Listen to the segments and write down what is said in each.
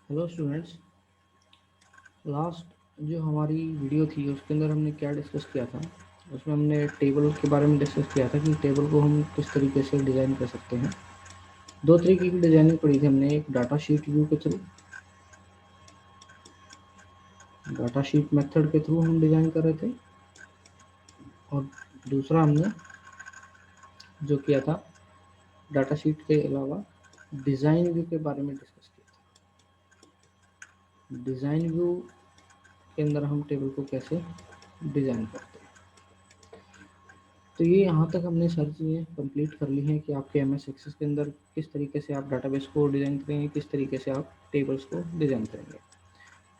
Hello students. Last जो हमारी video थी उसके अंदर हमने क्या डिस्कस किया था। उसमें हमने टेबल के बारे में डिस्कस किया था कि टेबल को हम किस तरीके से डिज़ाइन कर सकते हैं। दो तरीके की डिज़ाइनिंग पढ़ी थी हमने, एक डाटा शीट व्यू के थ्रू, डाटा शीट मेथड के थ्रू हम डिज़ाइन कर रहे थे, और दूसरा हमने जो किया था डाटा शीट के अलावा डिज़ाइन व्यू के बारे में डिस्कस किया था। डिज़ाइन व्यू के अंदर हम टेबल को कैसे डिज़ाइन करते हैं। तो ये यहाँ तक हमने सारी चीज़ें कंप्लीट कर ली हैं कि आपके एम एस एक्सेस के अंदर किस तरीके से आप डाटाबेस को डिज़ाइन करेंगे, किस तरीके से आप टेबल्स को डिज़ाइन करेंगे।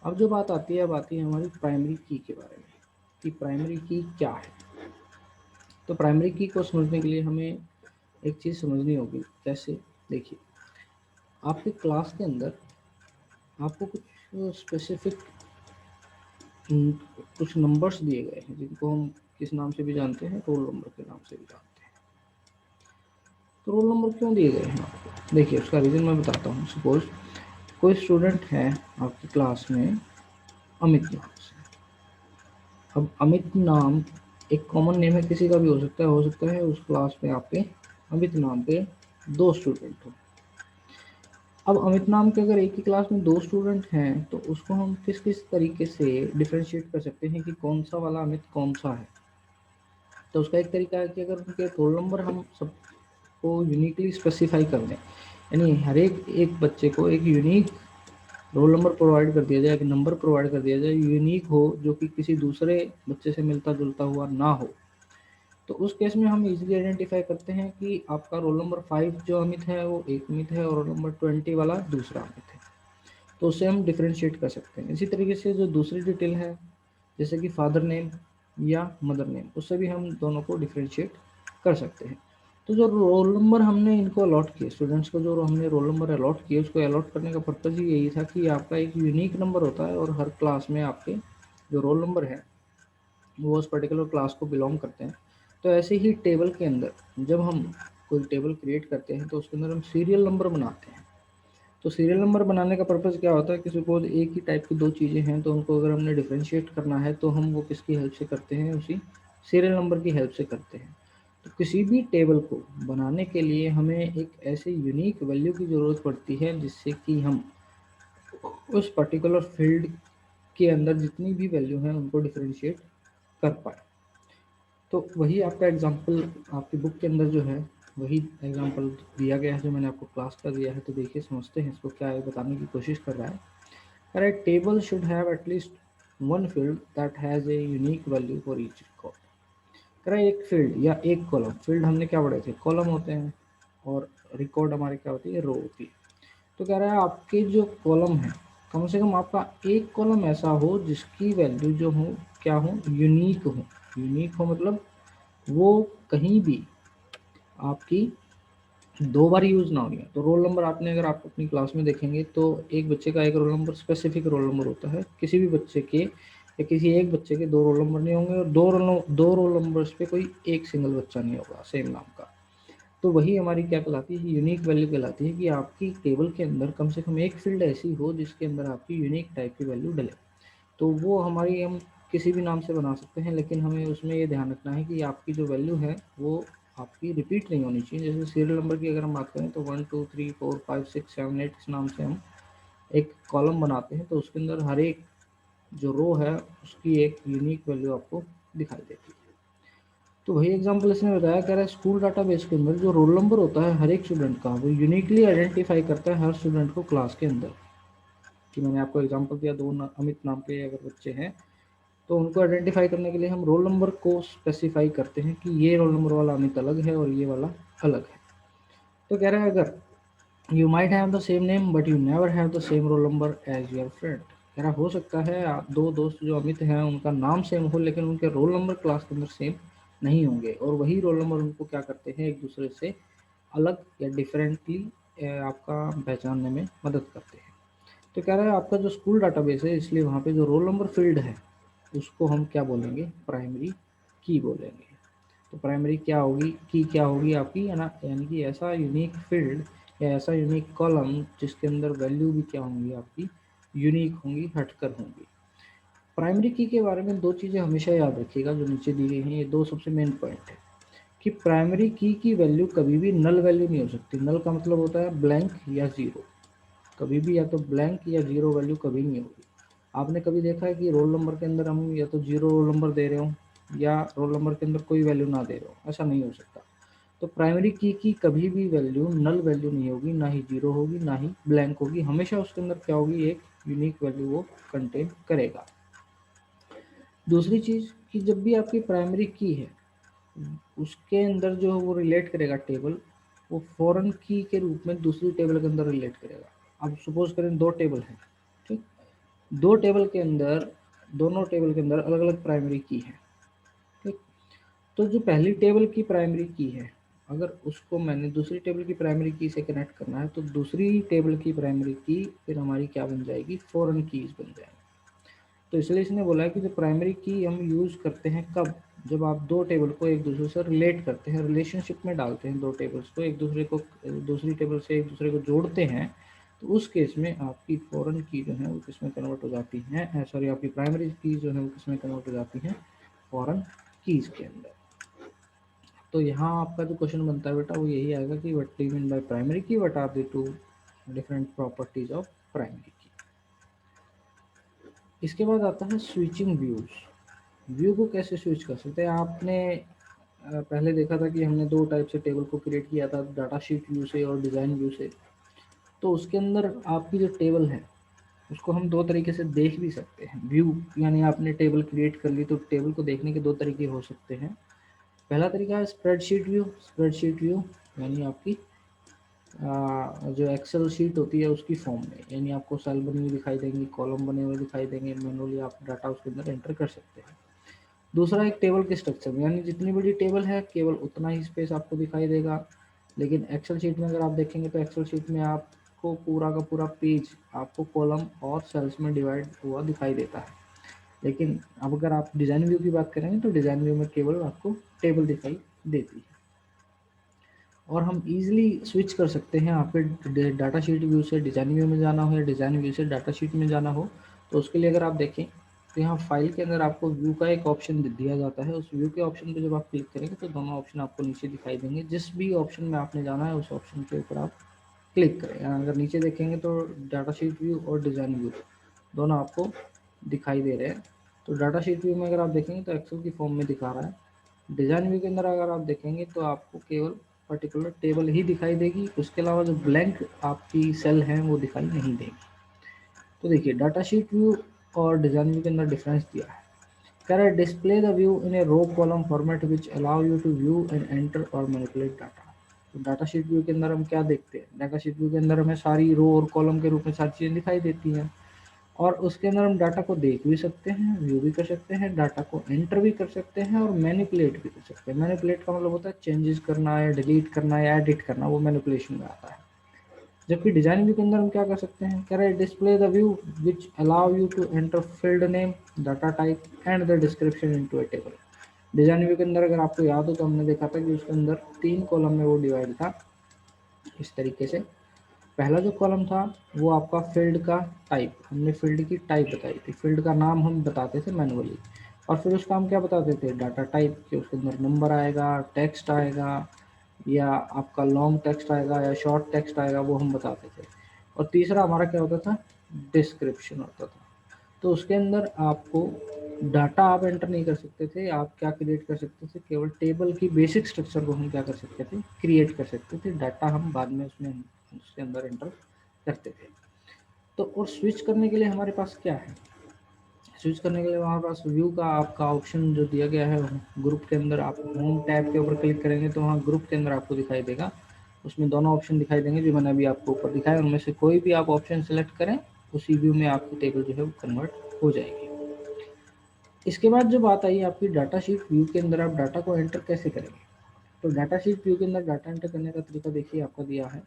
अब जो बात आती है, अब आती है हमारी प्राइमरी की के बारे में कि प्राइमरी की क्या है। तो प्राइमरी की को समझने के लिए हमें एक चीज़ समझनी होगी। कैसे? देखिए, आपके क्लास के अंदर आपको कुछ स्पेसिफिक कुछ नंबर्स दिए गए हैं जिनको हम किस नाम से भी जानते हैं, रोल नंबर के नाम से भी जानते हैं। तो रोल नंबर क्यों दिए गए हैं आपको? देखिए, उसका रीज़न मैं बताता हूँ। सपोज कोई स्टूडेंट है आपकी क्लास में अमित नाम से। अब अमित नाम एक कॉमन नेम है, किसी का भी हो सकता है उस क्लास में आपके अमित नाम पे दो स्टूडेंट हो। अब अमित नाम के अगर एक ही क्लास में दो स्टूडेंट हैं तो उसको हम किस किस तरीके से डिफ्रेंशिएट कर सकते हैं कि कौन सा वाला अमित कौन सा है। तो उसका एक तरीका है कि अगर उनके रोल नंबर हम सबको यूनिकली स्पेसिफाई कर दें, यानी हर एक एक बच्चे को एक यूनिक रोल नंबर प्रोवाइड कर दिया जाए, एक नंबर प्रोवाइड कर दिया जाए, यूनिक हो, जो कि किसी दूसरे बच्चे से मिलता जुलता हुआ ना हो। तो उस केस में हम इजीली आइडेंटिफाई करते हैं कि आपका रोल नंबर 5 जो अमित है वो एक अमित है और रोल नंबर 20 वाला दूसरा अमित है। तो उससे हम डिफ्रेंशिएट कर सकते हैं। इसी तरीके से जो दूसरी डिटेल है, जैसे कि फादर नेम या मदर नेम, उससे भी हम दोनों को डिफ्रेंशिएट कर सकते हैं। तो जो रोल नंबर हमने इनको अलॉट किए, स्टूडेंट्स को जो हमने रोल नंबर अलॉट किए, उसको अलॉट करने का पर्पज़ ही यही था कि आपका एक यूनिक नंबर होता है और हर क्लास में आपके जो रोल नंबर है वो उस पर्टिकुलर क्लास को बिलोंग करते हैं। तो ऐसे ही टेबल के अंदर जब हम कोई टेबल क्रिएट करते हैं तो उसके अंदर हम सीरियल नंबर बनाते हैं। तो सीरियल नंबर बनाने का पर्पज़ क्या होता है कि सपोज एक ही टाइप की दो चीज़ें हैं तो उनको अगर हमने डिफ्रेंशिएट करना है तो हम वो किसकी हेल्प से करते हैं, उसी सीरियल नंबर की हेल्प से करते हैं। तो किसी भी टेबल को बनाने के लिए हमें एक ऐसे यूनिक वैल्यू की ज़रूरत पड़ती है जिससे कि हम उस पर्टिकुलर फील्ड के अंदर जितनी भी वैल्यू हैं उनको डिफ्रेंशिएट कर पाए। तो वही आपका एग्जाम्पल आपकी बुक के अंदर जो है वही एग्जाम्पल दिया गया है जो मैंने आपको क्लास का दिया है। तो देखिए, समझते हैं इसको, क्या है बताने की कोशिश कर रहा है। A table should have at least one field that has a unique value for each record। कह रहा है एक फील्ड या एक कॉलम, फील्ड हमने क्या पढ़े थे, कॉलम होते हैं, और रिकॉर्ड हमारी क्या होती है, रो होती है। तो कह रहा है आपके जो कॉलम है, कम से कम आपका एक कॉलम ऐसा हो जिसकी वैल्यू जो हो क्या हो, यूनिक हो। यूनिक हो मतलब वो कहीं भी आपकी दो बार यूज़ ना होनी है। तो रोल नंबर आपने अगर आप अपनी क्लास में देखेंगे तो एक बच्चे का एक roll number specific roll number होता है, किसी भी बच्चे के या किसी एक बच्चे के दो रोल नंबर नहीं होंगे, और दो रोल नंबर्स पे कोई एक सिंगल बच्चा नहीं होगा सेम नाम का। तो वही हमारी क्या कहलाती है, यूनिक वैल्यू कहलाती है कि आपकी टेबल के अंदर कम से कम एक फील्ड ऐसी हो जिसके अंदर आपकी यूनिक टाइप की वैल्यू डले। तो वो हमारी हम किसी भी नाम से बना सकते हैं, लेकिन हमें उसमें ये ध्यान रखना है कि आपकी जो वैल्यू है वो आपकी रिपीट नहीं होनी चाहिए। जैसे सीरियल नंबर की अगर हम बात करें तो 1 2 3 4 5 6 7 8 इस नाम से हम एक कॉलम बनाते हैं, तो उसके अंदर हर एक जो रो है उसकी एक यूनिक वैल्यू आपको दिखाई देती है। तो वही एग्जांपल इसने बताया, कह रहा है स्कूल डाटाबेस के अंदर जो रोल नंबर होता है हर एक स्टूडेंट का, वो यूनिकली आइडेंटिफाई करता है हर स्टूडेंट को क्लास के अंदर। कि मैंने आपको एग्जांपल दिया, अमित नाम के अगर बच्चे हैं तो उनको आइडेंटिफाई करने के लिए हम रोल नंबर को स्पेसिफाई करते हैं कि ये रोल नंबर वाला अमित अलग है और ये वाला अलग है। तो कह रहा है अगर you might have the same name but you never have the same roll number as your friend. कह रहा हो सकता है दो दोस्त जो अमित हैं उनका नाम सेम हो लेकिन उनके रोल नंबर क्लास के अंदर सेम नहीं होंगे, और वही रोल नंबर उनको क्या करते हैं, एक दूसरे से अलग या डिफरेंटली आपका पहचानने में मदद करते हैं। तो कह रहा है आपका जो स्कूल डाटाबेस है, इसलिए वहाँ पे जो रोल नंबर फील्ड है उसको हम क्या बोलेंगे, प्राइमरी की बोलेंगे। तो प्राइमरी क्या होगी, की क्या होगी आपकी, है ना, यानी कि ऐसा यूनिक फील्ड या ऐसा यूनिक कॉलम जिसके अंदर वैल्यू भी क्या होंगी आपकी यूनिक होंगी, हटकर होंगी। प्राइमरी की के बारे में दो चीज़ें हमेशा याद रखिएगा जो नीचे दी गई हैं, ये दो सबसे मेन पॉइंट है कि प्राइमरी की वैल्यू कभी भी नल वैल्यू नहीं हो सकती। नल का मतलब होता है ब्लैंक या ज़ीरो, कभी भी या तो ब्लैंक या ज़ीरो वैल्यू कभी नहीं होगी। आपने कभी देखा है कि रोल नंबर के अंदर हम या तो ज़ीरो रोल नंबर दे रहे हो या रोल नंबर के अंदर कोई वैल्यू ना दे रहे हो, ऐसा नहीं हो सकता। तो प्राइमरी की कभी भी वैल्यू नल वैल्यू नहीं होगी, ना ही जीरो होगी ना ही ब्लैंक होगी, हमेशा उसके अंदर क्या होगी, एक यूनिक वैल्यू वो कंटेन करेगा। दूसरी चीज़ कि जब भी आपकी प्राइमरी की है उसके अंदर जो वो रिलेट करेगा टेबल, वो फॉरेन की के रूप में दूसरी टेबल के अंदर रिलेट करेगा। अब सपोज करें दो टेबल हैं, ठीक, दो टेबल के अंदर, दोनों टेबल के अंदर अलग अलग प्राइमरी की है, ठीक। तो जो पहली टेबल की प्राइमरी की है, अगर उसको मैंने दूसरी टेबल की प्राइमरी की से कनेक्ट करना है तो दूसरी टेबल की प्राइमरी की फिर हमारी क्या बन जाएगी, फॉरेन कीज बन जाएगी। तो इसलिए इसने बोला है कि जो प्राइमरी की हम यूज़ करते हैं कब, जब आप दो टेबल को एक दूसरे से रिलेट करते हैं, रिलेशनशिप में डालते हैं, दो टेबल्स को एक दूसरे को, दूसरी टेबल से एक दूसरे को जोड़ते हैं, तो उस केस में आपकी फॉरेन की जो है वो किस में कन्वर्ट हो जाती है, सॉरी आपकी प्राइमरी की जो है वो किस में कन्वर्ट हो जाती है, फॉरेन कीज के अंदर। तो यहाँ आपका जो क्वेश्चन बनता है बेटा वो यही आएगा कि what do you mean by primary key, what are the two different properties of primary key. इसके बाद आता है स्विचिंग व्यूज। व्यू को कैसे स्विच कर सकते हैं। आपने पहले देखा था कि हमने दो टाइप से टेबल को क्रिएट किया था, डाटा शीट व्यू से और डिज़ाइन व्यू से। तो उसके अंदर आपकी जो टेबल है उसको हम दो तरीके से देख भी सकते हैं। व्यू यानी आपने टेबल क्रिएट कर ली तो टेबल को देखने के दो तरीके हो सकते हैं। पहला तरीका है स्प्रेडशीट व्यू। स्प्रेडशीट व्यू यानी आपकी जो एक्सेल शीट होती है उसकी फॉर्म में, यानी आपको सेल बनी हुई दिखाई देंगी, कॉलम बने हुए दिखाई देंगे, मैनुअली आप डाटा उसके अंदर एंटर कर सकते हैं। दूसरा एक टेबल के स्ट्रक्चर में, यानी जितनी बड़ी टेबल है केवल उतना ही स्पेस आपको दिखाई देगा। लेकिन एक्सेल शीट में अगर आप देखेंगे तो एक्सेल शीट में आपको पूरा का पूरा पेज आपको कॉलम और सेल्स में डिवाइड हुआ दिखाई देता है। लेकिन अब अगर आप डिज़ाइन व्यू की बात करेंगे तो डिज़ाइन व्यू में केवल आपको टेबल दिखाई देती है। और हम इजीली स्विच कर सकते हैं, आपके डाटा शीट व्यू से डिज़ाइन व्यू में जाना हो या डिज़ाइन व्यू से डाटा शीट में जाना हो। तो उसके लिए अगर आप देखें तो यहाँ फाइल के अंदर आपको व्यू का एक ऑप्शन दिया जाता है। उस व्यू के ऑप्शन पे जब आप क्लिक करेंगे तो दोनों ऑप्शन आपको नीचे दिखाई देंगे। जिस भी ऑप्शन में आपने जाना है उस ऑप्शन के ऊपर आप क्लिक करें। अगर नीचे देखेंगे तो डाटा शीट व्यू और डिज़ाइन व्यू दोनों आपको दिखाई दे रहे हैं। तो डाटा शीट व्यू में अगर आप देखेंगे तो एक्सेल की फॉर्म में दिखा रहा है। डिज़ाइन व्यू के अंदर अगर आप देखेंगे तो आपको केवल पर्टिकुलर टेबल ही दिखाई देगी, उसके अलावा जो ब्लैंक आपकी सेल हैं वो दिखाई नहीं देगी। तो देखिए डाटा शीट व्यू और डिज़ाइन व्यू के अंदर डिफरेंस दिया है। कह रहा है display the view in a row column format which allow you to view and enter और मैनिपुलेट डाटा। तो डाटा शीट व्यू के अंदर हम क्या देखते हैं, डाटा शीट व्यू के अंदर हमें सारी रो और कॉलम के रूप में सारी चीज़ें दिखाई देती हैं, और उसके अंदर हम डाटा को देख भी सकते हैं, व्यू भी कर सकते हैं, डाटा को एंटर भी कर सकते हैं और मैनिपुलेट भी कर सकते हैं। मैनिपुलेट का मतलब होता है चेंजेस करना या डिलीट करना या एडिट करना, वो मैनिपुलेशन में आता है। जबकि डिजाइन व्यू के अंदर हम क्या कर सकते हैं, कह रहे हैं display the view which allow you to enter field name, data type and the description into a table. Design view के अंदर अगर आपको याद हो तो हमने देखा था कि उसके अंदर तीन कॉलम में वो डिवाइड था इस तरीके से। पहला जो कॉलम था वो आपका फील्ड का टाइप, हमने फील्ड की टाइप बताई थी, फील्ड का नाम हम बताते थे मैनुअली, और फिर उसका हम क्या बताते थे, डाटा टाइप के उसके अंदर नंबर आएगा, टेक्स्ट आएगा, या आपका लॉन्ग टेक्स्ट आएगा या शॉर्ट टेक्स्ट आएगा, वो हम बताते थे। और तीसरा हमारा क्या होता था, डिस्क्रिप्शन होता था। तो उसके अंदर आपको डाटा आप एंटर नहीं कर सकते थे, आप क्या क्रिएट कर सकते थे, केवल टेबल की बेसिक स्ट्रक्चर को हम क्या कर सकते थे, क्रिएट कर सकते थे। डाटा हम बाद में उसमें उसके अंदर एंटर करते थे। तो और स्विच करने के लिए हमारे पास क्या है, स्विच करने के लिए हमारे पास व्यू का आपका ऑप्शन जो दिया गया है, ग्रुप के अंदर आप होम टैब के ऊपर क्लिक करेंगे तो वहाँ ग्रुप के अंदर आपको दिखाई देगा, उसमें दोनों ऑप्शन दिखाई देंगे जो मैंने अभी आपको ऊपर दिखाया, उनमें से कोई भी आप ऑप्शन सेलेक्ट करें उसी व्यू में आपकी टेबल जो है वो कन्वर्ट हो जाएगी। इसके बाद जो बात आई आपकी डाटा शीट व्यू के अंदर आप डाटा को एंटर कैसे करेंगे। तो डाटा शीट व्यू के अंदर डाटा एंटर करने का तरीका देखिए आपका दिया है।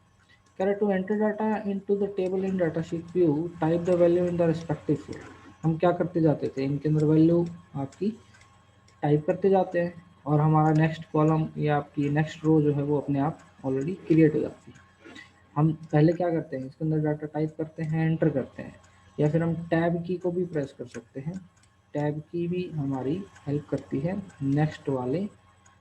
कह रहा to enter data into the table in data sheet view type the value in the respective field. हम क्या करते जाते थे, इनके अंदर वैल्यू आपकी टाइप करते जाते हैं और हमारा नेक्स्ट कॉलम या आपकी नेक्स्ट रो जो है वो अपने आप ऑलरेडी क्रिएट हो जाती है। हम पहले क्या करते हैं, इसके अंदर डाटा टाइप करते हैं, एंटर करते हैं, या फिर हम टैब की को भी प्रेस कर सकते हैं। टैब की भी हमारी हेल्प करती है नेक्स्ट वाले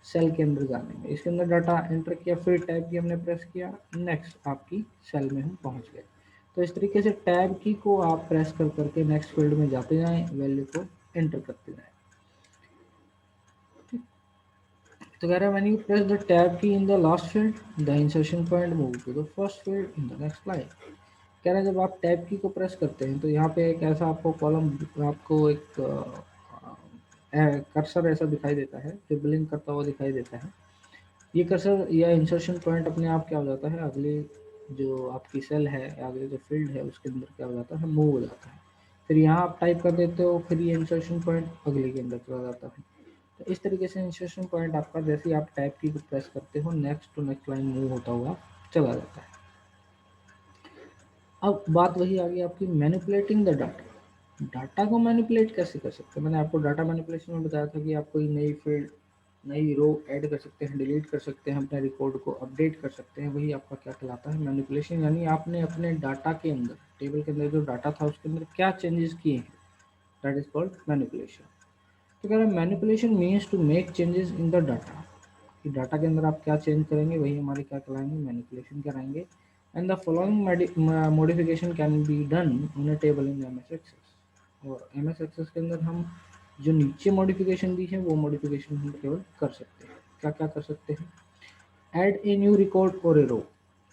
सेल के अंदर जाने में। इसके अंदर डाटा एंटर किया, फिर टैब की हमने प्रेस किया, नेक्स्ट आपकी सेल में हम पहुंच गए। तो इस तरीके से टैब की को आप प्रेस कर करके नेक्स्ट फील्ड में जाते जाएं, वैल्यू को एंटर करते जाएं। तो कह रहा है when you press the tab key in the last field, the insertion point move to the first field in the next line. कह रहा है जब आप टैब की को प्रेस करते हैं तो यहाँ पे एक ऐसा आपको कॉलम, आपको एक कर्सर ऐसा दिखाई देता है जो ब्लिंक करता हुआ दिखाई देता है। ये कर्सर या इंसर्शन पॉइंट अपने आप क्या हो जाता है, अगले जो आपकी सेल है, अगले जो फील्ड है उसके अंदर क्या हो जाता है, मूव हो जाता है। फिर यहाँ आप टाइप कर देते हो, फिर ये इंसर्शन पॉइंट अगले के अंदर चला जाता है। तो इस तरीके से इंसर्शन पॉइंट आपका, जैसे ही आप टाइप की को प्रेस करते हो, next to next line move होता हुआ चला जाता है। अब बात वही आ गई आपकी मैनिपुलेटिंग द डाटा। डाटा को मैनिपुलेट कैसे कर सकते हैं? मैंने आपको डाटा मैनिपुलेशन में बताया था कि आप कोई नई फील्ड, नई रो ऐड कर सकते हैं, डिलीट कर सकते हैं, अपने रिकॉर्ड को अपडेट कर सकते हैं। वही आपका क्या कहलाता है, मैनिपुलेशन। यानी आपने अपने डाटा के अंदर, टेबल के अंदर जो डाटा था उसके अंदर क्या चेंजेस किए हैं, दैट इज कॉल्ड मैनिपुलेशन। तो कह रहे हैं manipulation means to make changes in the data, कि डाटा के अंदर आप क्या चेंज करेंगे वही हमारे क्या कहलाएंगे, मैनिपुलेशन कराएंगे। And the following modification can be done in a table in M S Access. और एम एस एक्सेस के अंदर हम जो नीचे मॉडिफिकेशन दी है वो मॉडिफिकेशन हम केवल कर सकते हैं। क्या क्या कर सकते हैं, ऐड ए न्यू रिकॉर्ड और ए रो,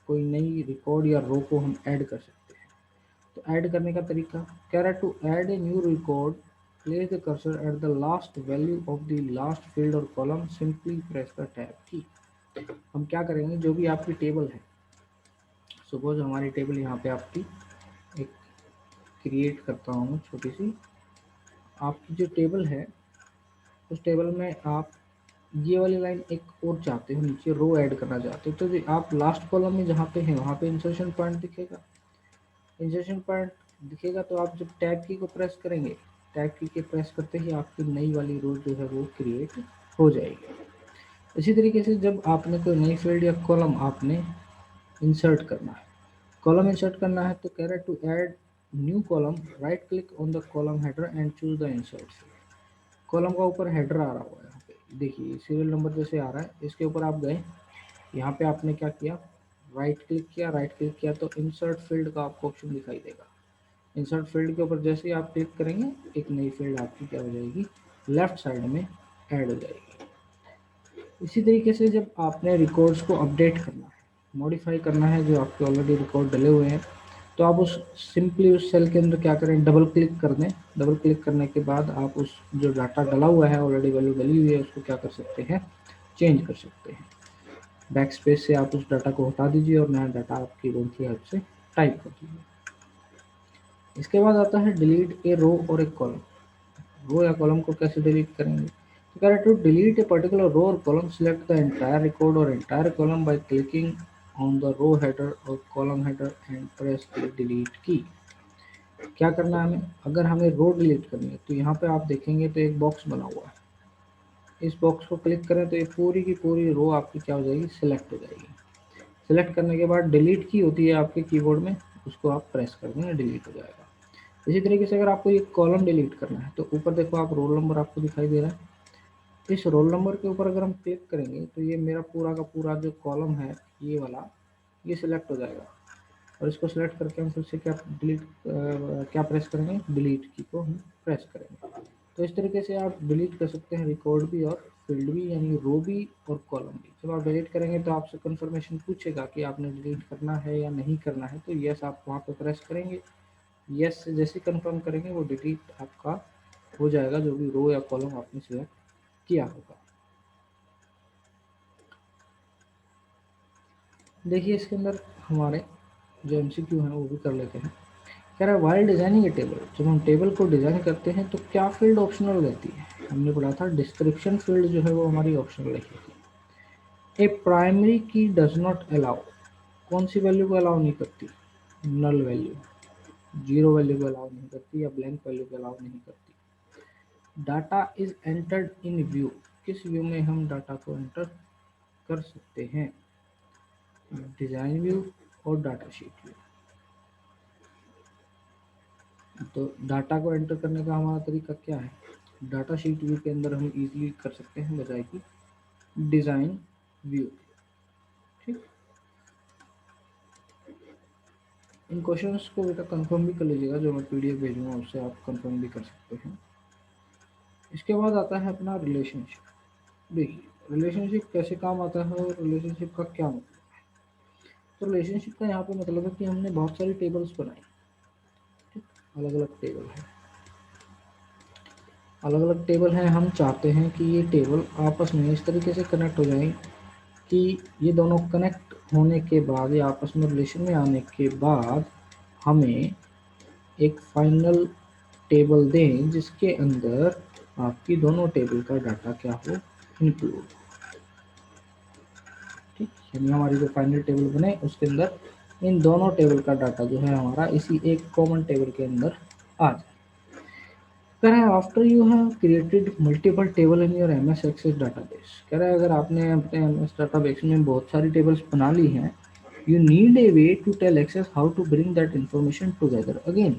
कोई नई रिकॉर्ड या रो को हम ऐड कर सकते हैं। तो ऐड करने का तरीका कह रहा है, to add a new record place the cursor at the last value of the last field or column, simply press the tab key. हम क्या करेंगे, जो भी आपकी टेबल है, सपोज हमारी टेबल यहाँ पे आपकी एक क्रिएट करता हूँ छोटी सी, आपकी जो टेबल है उस टेबल में आप ये वाली लाइन एक और चाहते हो, नीचे रो ऐड करना चाहते हो, तो आप लास्ट कॉलम में जहाँ पे हैं वहाँ पे इंसर्शन पॉइंट दिखेगा। इंसर्शन पॉइंट दिखेगा तो आप जब टैब की को प्रेस करेंगे, टैब की के प्रेस करते ही आपकी नई वाली रो जो है वो क्रिएट हो जाएगी। इसी तरीके से जब आपने कोई नई फील्ड या कॉलम आपने इंसर्ट करना है, कॉलम इंसर्ट करना है, तो कह रहा है to add new column, right click on the column header and choose the insert. Column का ऊपर हेडर आ रहा हुआ है, यहाँ पे देखिए सीरियल नंबर जैसे आ रहा है, इसके ऊपर आप गए, यहाँ पे आपने क्या किया, राइट क्लिक किया, राइट क्लिक किया तो इंसर्ट फील्ड का आपको ऑप्शन दिखाई देगा। इंसर्ट फील्ड के ऊपर जैसे ही आप क्लिक करेंगे, एक नई फील्ड आपकी क्या हो जाएगी, लेफ्ट साइड में ऐड हो जाएगी। इसी तरीके से जब आपने रिकॉर्ड्स को अपडेट करना है, मॉडिफाई करना है, जो आपके ऑलरेडी रिकॉर्ड डले हुए हैं, तो आप उस सिंपली उस सेल के अंदर क्या करें, डबल क्लिक कर दें। डबल क्लिक करने के बाद आप उस जो डाटा डला हुआ है, ऑलरेडी वैल्यू डली हुई है, उसको क्या कर सकते हैं, चेंज कर सकते हैं। बैक स्पेस से आप उस डाटा को हटा दीजिए और नया डाटा आपकी रो की हेल्प से टाइप कर दीजिए। इसके बाद आता है डिलीट ए रो और एक कॉलम। रो या कॉलम को कैसे डिलीट करेंगे, तो कह रहा है to delete a particular row or column, select the entire record or entire column by clicking on the row header or column header and press the delete key. क्या करना है हमें, अगर हमें रो डिलीट करनी है तो यहाँ पे आप देखेंगे तो एक बॉक्स बना हुआ है, इस बॉक्स को क्लिक करें तो ये पूरी की पूरी रो आपकी क्या हो जाएगी, सिलेक्ट हो जाएगी। सिलेक्ट करने के बाद डिलीट की होती है आपके कीबोर्ड में, उसको आप प्रेस कर देंगे, डिलीट हो जाएगा। इसी तरीके से अगर आपको ये कॉलम डिलीट करना है तो ऊपर देखो आप रोल नंबर आपको दिखाई दे रहा है, इस रोल नंबर के ऊपर अगर हम क्लिक करेंगे तो ये मेरा पूरा का पूरा जो कॉलम है ये वाला, ये सिलेक्ट हो जाएगा। और इसको सिलेक्ट करके हम फिर से क्या डिलीट क्या प्रेस करेंगे, डिलीट की को हम प्रेस करेंगे। तो इस तरीके से आप डिलीट कर सकते हैं रिकॉर्ड भी और फील्ड भी, यानी रो भी और कॉलम भी। जब आप डिलीट करेंगे तो आपसे कंफर्मेशन पूछेगा कि आपने डिलीट करना है या नहीं करना है, तो यस आप वहाँ पे प्रेस करेंगे। यस से जैसे कंफर्म करेंगे वो डिलीट आपका हो जाएगा, जो भी रो या कॉलम आपने सिलेक्ट किया होगा। देखिए इसके अंदर हमारे जो एमसीक्यू हैं वो भी कर लेते हैं। कह रहा है वाइल डिजाइनिंग ए टेबल, जब हम टेबल को डिजाइन करते हैं तो क्या फील्ड ऑप्शनल रहती है, हमने पढ़ा था डिस्क्रिप्शन फील्ड जो है वो हमारी ऑप्शनल रहेगी। ए प्राइमरी की डज नॉट अलाउ, कौन सी वैल्यू को अलाउ नहीं करती, नल वैल्यू, जीरो वैल्यू को अलाउ नहीं करती या ब्लैंक वैल्यू को अलाउ नहीं करती। Data is entered in view, किस व्यू में हम डाटा को एंटर कर सकते हैं, डिजाइन व्यू, और डाटा शीट व्यू। तो डाटा को एंटर करने का हमारा तरीका क्या है, डाटा शीट व्यू के अंदर हम इजीली कर सकते हैं बजाय कि डिज़ाइन व्यू। ठीक, इन क्वेश्चंस को बेटा कंफर्म भी कर लीजिएगा, जो मैं पीडीएफ भेजूंगा उससे आप कंफर्म भी कर सकते हैं। इसके बाद आता है अपना रिलेशनशिप। देखिए रिलेशनशिप कैसे काम आता है और रिलेशनशिप का क्या मतलब। तो रिलेशनशिप का यहाँ पे मतलब है कि हमने बहुत सारी टेबल्स बनाई, ठीक, अलग अलग टेबल है, अलग अलग टेबल हैं। हम चाहते हैं कि ये टेबल आपस में इस तरीके से कनेक्ट हो जाएं कि ये दोनों कनेक्ट होने के बाद या आपस में रिलेशन में आने के बाद हमें एक फाइनल टेबल दें जिसके अंदर आपकी दोनों टेबल का डाटा क्या हो, इंक्लूड। ठीक, यानी हमारी जो फाइनल टेबल बने उसके अंदर इन दोनों टेबल का डाटा जो है हमारा इसी एक कॉमन टेबल के अंदर आ जाए। कह रहा है after you have created multiple table in your MS Access database. कह रहा है अगर आपने अपने एमएस डाटाबेस में बहुत सारी टेबल्स बना ली हैं, you need a way to tell Access how to bring that information together again.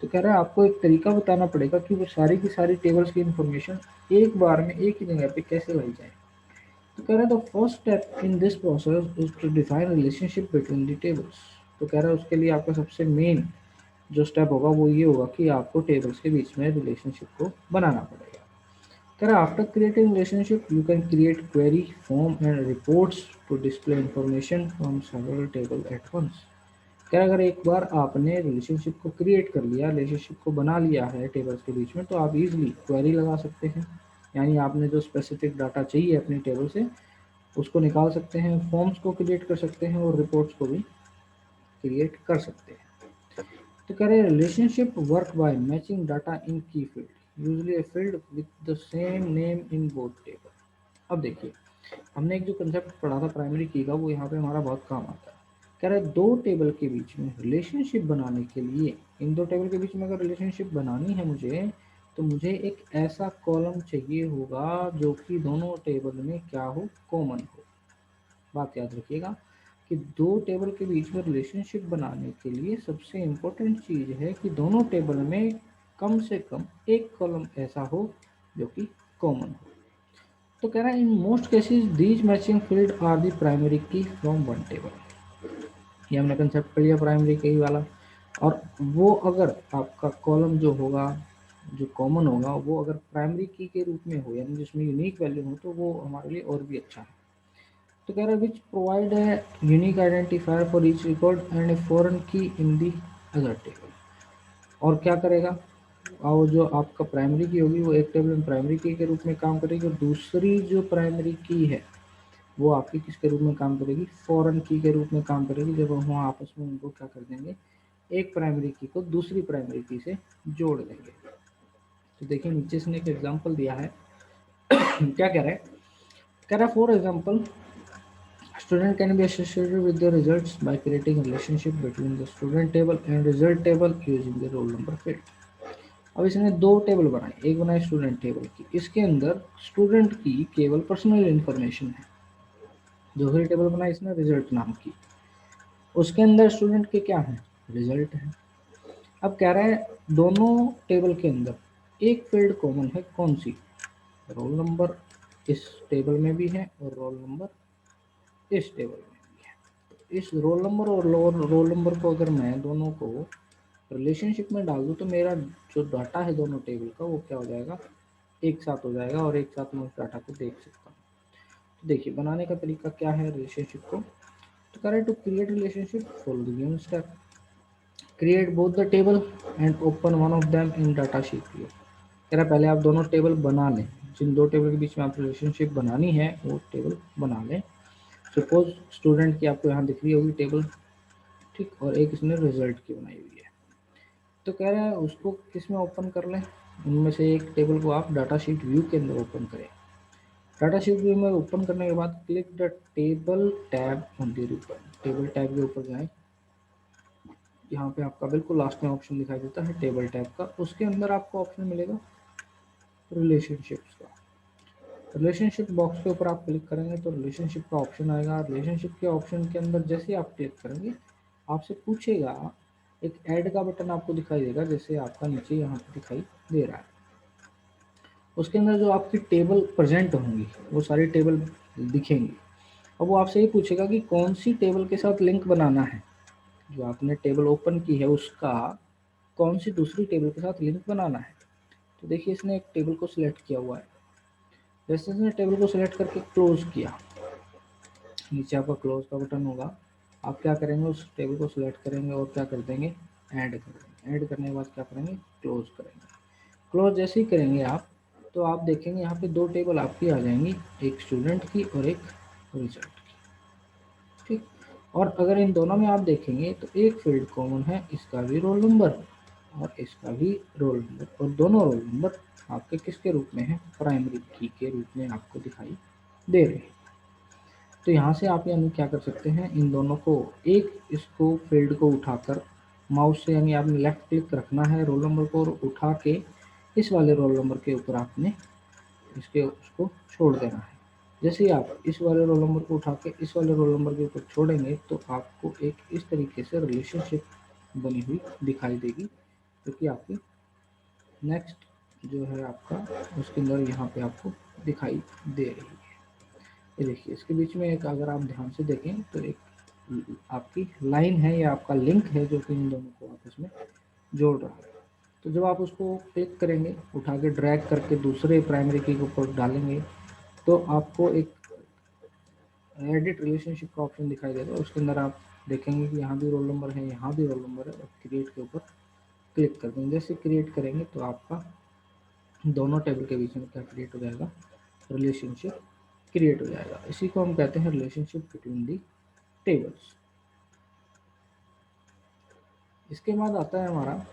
तो कह रहा है आपको एक तरीका बताना पड़ेगा कि वो सारी की सारी टेबल्स की इन्फॉर्मेशन एक बार में एक ही जगह पे कैसे लाई जाए। तो कह रहा है the first step in this process is to define relationship between the tables. तो कह रहा है उसके लिए आपका सबसे मेन जो स्टेप होगा वो ये होगा कि आपको टेबल्स के बीच में रिलेशनशिप को बनाना पड़ेगा। कह रहा after creating relationship you can create query form and reports to display information from several table at once. क्या अगर एक बार आपने रिलेशनशिप को क्रिएट कर लिया, रिलेशनशिप को बना लिया है टेबल्स के बीच में, तो आप इजीली क्वेरी लगा सकते हैं, यानी आपने जो स्पेसिफिक डाटा चाहिए अपनी टेबल से उसको निकाल सकते हैं, फॉर्म्स को क्रिएट कर सकते हैं और रिपोर्ट्स को भी क्रिएट कर सकते हैं। तो कह रहे relationship work by matching data in key field usually a field with the same name in both table. अब देखिए हमने एक जो कंसेप्ट पढ़ा था प्राइमरी की का, वो यहाँ पे हमारा बहुत काम आता है। कह रहा है दो टेबल के बीच में रिलेशनशिप बनाने के लिए, इन दो टेबल के बीच में अगर रिलेशनशिप बनानी है मुझे, तो मुझे एक ऐसा कॉलम चाहिए होगा जो कि दोनों टेबल में क्या हो, कॉमन हो। बात याद रखिएगा कि दो टेबल के बीच में रिलेशनशिप बनाने के लिए सबसे इम्पोर्टेंट चीज़ है कि दोनों टेबल में कम से कम एक कॉलम ऐसा हो जो कि कॉमन हो। तो कह रहा है in most cases these matching field are the primary key from one table. ये हमने कंसेप्ट पढ़ लिया प्राइमरी की वाला। और वो अगर आपका कॉलम जो होगा, जो कॉमन होगा, वो अगर प्राइमरी की के रूप में हो यानी जिसमें यूनिक वैल्यू हो, तो वो हमारे लिए और भी अच्छा है। तो कह रहा है विच प्रोवाइड है unique identifier for each record and a foreign की इन दी अदर टेबल। और क्या करेगा, और जो आपका प्राइमरी की होगी वो एक टेबल में प्राइमरी की के रूप में काम करेगी, और दूसरी जो प्राइमरी की है वो आपकी किसके रूप में काम करेगी, फॉरेन की के रूप में काम करेगी, जब हम आपस में उनको क्या कर देंगे, एक प्राइमरी की को दूसरी प्राइमरी की से जोड़ देंगे। तो देखिए नीचे इसने एक एग्जांपल दिया है क्या कह रहा है, कह रहा है for example student can be associated with the results by creating a relationship between the student table and result table using the roll number field। अब इसने दो टेबल बनाए, एक बनाए स्टूडेंट टेबल की, इसके अंदर स्टूडेंट की केवल पर्सनल इंफॉर्मेशन है। दूसरी टेबल बनाई इसने रिजल्ट नाम की, उसके अंदर स्टूडेंट के क्या है, रिजल्ट है। अब कह रहा है दोनों टेबल के अंदर एक फील्ड कॉमन है, कौन सी, रोल नंबर इस टेबल में भी है और रोल नंबर इस टेबल में भी है। तो इस रोल नंबर और रोल नंबर को अगर मैं दोनों को रिलेशनशिप में डाल दूँ तो मेरा जो डाटा है दोनों टेबल का वो क्या हो जाएगा, एक साथ हो जाएगा और एक साथ मैं उस डाटा को देख सकता हूँ। तो देखिए बनाने का तरीका क्या है रिलेशनशिप को। तो करें to create relationship follow the given step, create both the table and open one of them in data sheet view. कह रहा पहले आप दोनों टेबल बना लें, जिन दो टेबल के बीच में आप रिलेशनशिप बनानी है वो टेबल बना लें। सपोज स्टूडेंट की आपको यहाँ दिख रही होगी टेबल, ठीक, और एक इसने रिजल्ट की बनाई हुई है। तो कह रहा है उसको किस में ओपन कर लें, उनमें से एक टेबल को आप डाटा शीट व्यू के अंदर ओपन करें। डाटा शीट व्यू में ओपन करने के बाद click the table tab on the ribbon, table tab के ऊपर जाएं। यहाँ पे आपका बिल्कुल लास्ट में ऑप्शन दिखाई देता है टेबल टैब का, उसके अंदर आपको ऑप्शन मिलेगा रिलेशनशिप्स का। रिलेशनशिप बॉक्स के ऊपर आप क्लिक करेंगे तो रिलेशनशिप का ऑप्शन आएगा। रिलेशनशिप के ऑप्शन के अंदर जैसे आप क्लिक करेंगे आपसे पूछेगा, एक ऐड का बटन आपको दिखाई देगा, जैसे आपका नीचे यहाँ पे दिखाई दे रहा है। उसके अंदर जो आपकी टेबल प्रेजेंट होंगी वो सारी टेबल दिखेंगी। अब वो आपसे ये पूछेगा कि कौन सी टेबल के साथ लिंक बनाना है, जो आपने टेबल ओपन की है उसका कौन सी दूसरी टेबल के साथ लिंक बनाना है। तो देखिए इसने एक टेबल को सिलेक्ट किया हुआ है। जैसे इसने टेबल को सिलेक्ट करके क्लोज किया, नीचे आपका क्लोज का बटन होगा, आप क्या करेंगे उस टेबल को सिलेक्ट करेंगे और क्या कर देंगे, ऐड कर देंगे। ऐड करने के बाद क्या करेंगे, क्लोज करेंगे। क्लोज जैसे ही करेंगे आप, तो आप देखेंगे यहाँ पे दो टेबल आपकी आ जाएंगी, एक स्टूडेंट की और एक रिजल्ट की। ठीक, और अगर इन दोनों में आप देखेंगे तो एक फील्ड कॉमन है, इसका भी रोल नंबर और इसका भी रोल नंबर, और दोनों रोल नंबर आपके किसके रूप में है, प्राइमरी की के रूप में आपको दिखाई दे रहे हैं। तो यहाँ से आप यानी क्या कर सकते हैं, इन दोनों को एक इसको फील्ड को उठाकर माउस से यानी आपने लेफ्ट क्लिक रखना है रोल नंबर को, और उठा के इस वाले रोल नंबर के ऊपर आपने इसके उसको छोड़ देना है। जैसे ही आप इस वाले रोल नंबर को उठा के इस वाले रोल नंबर के ऊपर छोड़ेंगे तो आपको एक इस तरीके से रिलेशनशिप बनी हुई दिखाई देगी, क्योंकि आपकी नेक्स्ट जो है आपका उसके अंदर यहाँ पे आपको दिखाई दे रही है। ये देखिए इसके बीच में एक, अगर आप ध्यान से देखें तो एक आपकी लाइन है या आपका लिंक है जो कि इन दोनों को आपस में जोड़ रहा है। तो जब आप उसको क्लिक करेंगे, उठा के ड्रैग करके दूसरे प्राइमरी की के ऊपर डालेंगे, तो आपको एक एडिट रिलेशनशिप का ऑप्शन दिखाई देगा। उसके अंदर आप देखेंगे कि यहाँ भी रोल नंबर है, यहाँ भी रोल नंबर है, और क्रिएट के ऊपर क्लिक कर देंगे। जैसे क्रिएट करेंगे तो आपका दोनों टेबल के बीच में क्या क्रिएट हो जाएगा, रिलेशनशिप क्रिएट हो जाएगा। इसी को हम कहते हैं रिलेशनशिप बिटवीन दी टेबल्स। इसके बाद आता है हमारा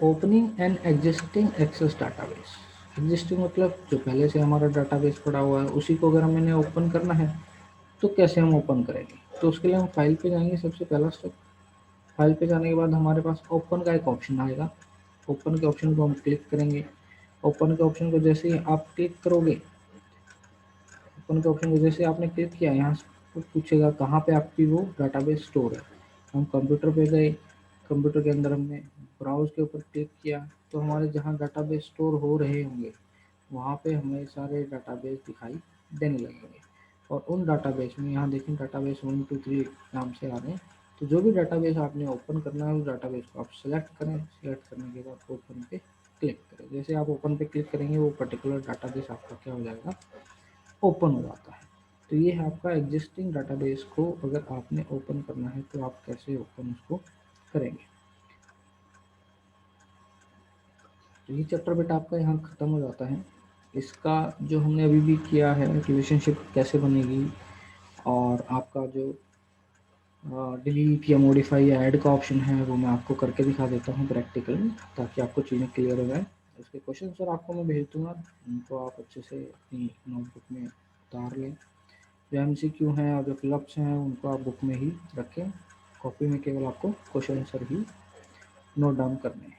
opening an existing Access database. Existing मतलब जो पहले से हमारा डाटाबेस पड़ा हुआ है उसी को अगर हमें ओपन करना है तो कैसे हम ओपन करेंगे। तो उसके लिए हम फाइल पे जाएंगे, सबसे पहला स्टेप। फाइल पे जाने के बाद हमारे पास ओपन का एक ऑप्शन आएगा, ओपन के ऑप्शन को हम क्लिक करेंगे। ओपन के ऑप्शन को जैसे ही आप क्लिक करोगे, ओपन के ऑप्शन को जैसे आपने क्लिक किया, यहाँ से पूछेगा कहाँ पे आपकी वो डाटाबेस स्टोर है। हम कंप्यूटर पे गए, कंप्यूटर के अंदर हमने ब्राउज के ऊपर क्लिक किया, तो हमारे जहाँ डाटाबेस स्टोर हो रहे होंगे वहाँ पे हमें सारे डाटाबेस दिखाई देने लगेंगे। और उन डाटाबेस में यहाँ देखें डाटाबेस 1 2 3 नाम से आ रहे हैं। तो जो भी डाटाबेस आपने ओपन करना है उस डाटाबेस को आप सेलेक्ट करें, सेलेक्ट करने के बाद ओपन पे क्लिक करें। जैसे आप ओपन पे क्लिक करेंगे वो पर्टिकुलर डाटाबेस आपका क्या हो जाएगा, ओपन हो जाता है। तो ये है आपका एग्जिस्टिंग डाटाबेस को अगर आपने ओपन करना है तो आप कैसे ओपन उसको करेंगे। तो ये चैप्टर बेटा आपका यहाँ ख़त्म हो जाता है। इसका जो हमने अभी भी किया है रिलेशनशिप कैसे बनेगी, और आपका जो डिलीट या मॉडिफाई या ऐड का ऑप्शन है वो मैं आपको करके दिखा देता हूँ प्रैक्टिकल में, ताकि आपको चीज़ें क्लियर हो जाए। उसके क्वेश्चन सर आपको मैं भेज दूँगा, उनको आप अच्छे से अपनी नोटबुक में उतार लें। जो MCQ हैं और जो क्लब्स हैं उनको आप बुक में ही रखें, कॉपी में केवल आपको क्वेश्चन आंसर ही नोट डाउन करने हैं।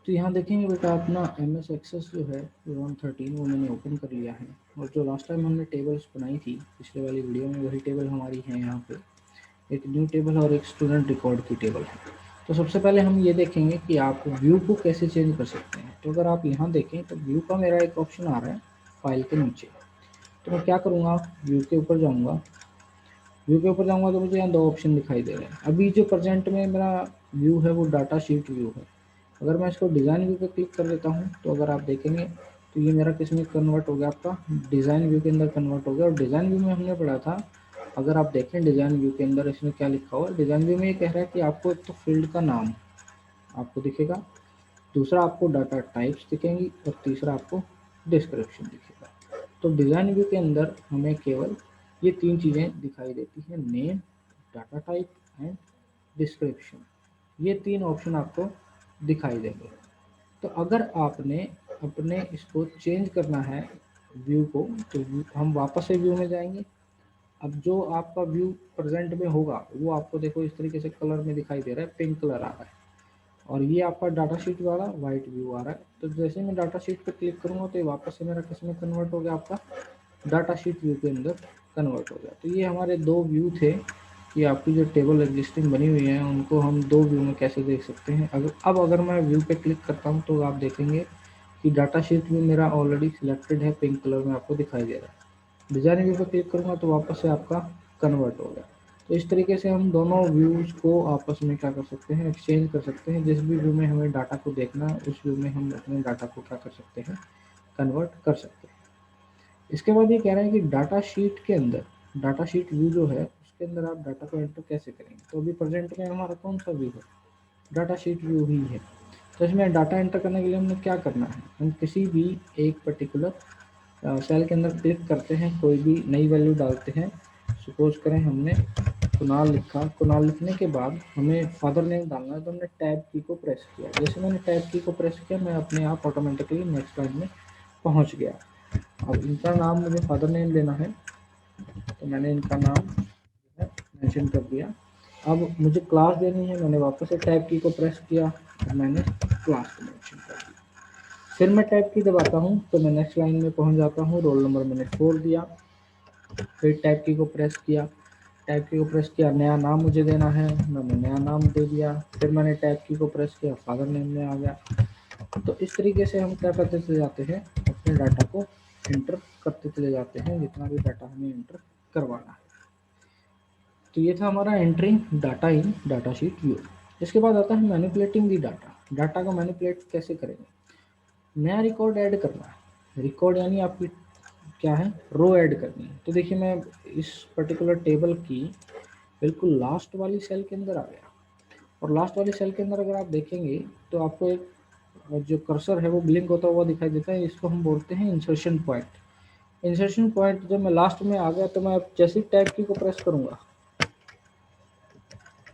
तो यहाँ देखेंगे बेटा अपना MS एक्सेस जो है 113 वो मैंने ओपन कर लिया है, और जो लास्ट टाइम हमने टेबल्स बनाई थी पिछले वाली वीडियो में वही टेबल हमारी है। यहाँ पे एक न्यू टेबल और एक स्टूडेंट रिकॉर्ड की टेबल है। तो सबसे पहले हम ये देखेंगे कि आप व्यू को कैसे चेंज कर सकते हैं। तो अगर आप यहाँ देखें तो व्यू का मेरा एक ऑप्शन आ रहा है फाइल के नीचे। तो मैं क्या करूँगा, व्यू के ऊपर जाऊँगा, व्यू के ऊपर जाऊँगा तो मुझे यहाँ दो ऑप्शन दिखाई दे रहे हैं। अभी जो प्रेजेंट में मेरा व्यू है वो डाटा शीट व्यू है। अगर मैं इसको डिज़ाइन व्यू पे क्लिक कर देता हूँ तो अगर आप देखेंगे तो ये मेरा किस में कन्वर्ट हो गया, आपका डिज़ाइन व्यू के अंदर कन्वर्ट हो गया। और डिज़ाइन व्यू में हमने पढ़ा था, अगर आप देखें डिज़ाइन व्यू के अंदर इसमें क्या लिखा हुआ है, डिज़ाइन व्यू में ये कह रहा है कि आपको एक तो फील्ड का नाम आपको दिखेगा, दूसरा आपको डाटा टाइप्स दिखेंगी, और तीसरा आपको डिस्क्रिप्शन दिखेगा। तो डिज़ाइन व्यू के अंदर हमें केवल ये तीन चीज़ें दिखाई देती हैं, name, data type and description. ये तीन ऑप्शन आपको दिखाई देंगे। तो अगर आपने अपने इसको चेंज करना है व्यू को, तो हम वापस से व्यू में जाएंगे। अब जो आपका व्यू प्रेजेंट में होगा वो आपको देखो इस तरीके से कलर में दिखाई दे रहा है, पिंक कलर आ रहा है, और ये आपका डाटा शीट वाला वाइट व्यू आ रहा है। तो जैसे मैं डाटा शीट पे क्लिक करूँगा तो ये वापस से मेरा किस में कन्वर्ट हो गया, आपका डाटा शीट व्यू के अंदर कन्वर्ट हो गया। तो ये हमारे दो व्यू थे कि आपकी जो टेबल एग्जिस्टिंग बनी हुई है उनको हम दो व्यू में कैसे देख सकते हैं। अगर मैं व्यू पे क्लिक करता हूँ तो आप देखेंगे कि डाटा शीट व्यू मेरा ऑलरेडी सिलेक्टेड है, पिंक कलर में आपको दिखाई दे रहा है। डिजाइन व्यू पे क्लिक करूँगा तो वापस से आपका कन्वर्ट हो गया। तो इस तरीके से हम दोनों व्यूज को आपस में क्या कर सकते हैं, एक्सचेंज कर सकते हैं। जिस भी व्यू में हमें डाटा को देखना है उस व्यू में हम अपने डाटा को क्या कर सकते हैं, कन्वर्ट कर सकते हैं। इसके बाद ये कह रहा है कि डाटा शीट के अंदर, डाटा शीट व्यू जो है उसके अंदर आप डाटा को एंटर कैसे करेंगे। तो अभी प्रेजेंट में हमारा कौन सा व्यू है, डाटा शीट व्यू ही है। तो इसमें डाटा एंटर करने के लिए हमने क्या करना है, हम किसी भी एक पर्टिकुलर सेल के अंदर क्लिक करते हैं, कोई भी नई वैल्यू डालते हैं। सपोज करें हमने कुणाल लिखा, कुणाल लिखने के बाद हमें फादर नेम डालना है तो हमने टैब की को प्रेस किया। जैसे मैंने टैब की को प्रेस किया मैं अपने आप ऑटोमेटिकली नेक्स्ट लाइन में पहुंच गया। अब इनका नाम मुझे फादर नेम देना है तो मैंने इनका नाम मेंशन कर दिया। अब मुझे क्लास देनी है, मैंने वापस से टैब की को प्रेस किया और मैंने क्लास को मेंशन कर दिया। फिर मैं टैब की दबाता हूँ तो मैं नेक्स्ट लाइन में पहुँच जाता हूँ। रोल नंबर मैंने 4 दिया, फिर टैब की को प्रेस किया, टैब की को प्रेस किया, नया नाम मुझे देना है, मैंने नया नाम दे दिया। फिर मैंने टैब की को प्रेस किया, फादर नेम में आ गया। तो इस तरीके से हम क्या करते चले जाते हैं, अपने डाटा को एंटर करते चले जाते हैं, जितना भी डाटा हमें एंटर करवाना है। तो ये था हमारा entering data in data sheet view. इसके बाद आता है मैनिपुलेटिंग दी डाटा। डाटा को मैनिपुलेट कैसे करेंगे, नया रिकॉर्ड ऐड करना है। रिकॉर्ड यानी आपकी क्या है, रो ऐड करनी है। तो देखिए मैं इस पर्टिकुलर टेबल की बिल्कुल लास्ट वाली सेल के अंदर आ गया और लास्ट वाली सेल के अंदर अगर आप देखेंगे तो आपको एक जो कर्सर है वो ब्लिंक होता हुआ दिखाई देता है। इसको हम बोलते हैं इंसर्शन पॉइंट। इंसर्शन पॉइंट जब मैं लास्ट में आ गया तो मैं अब जैसे टैब की को प्रेस करूंगा,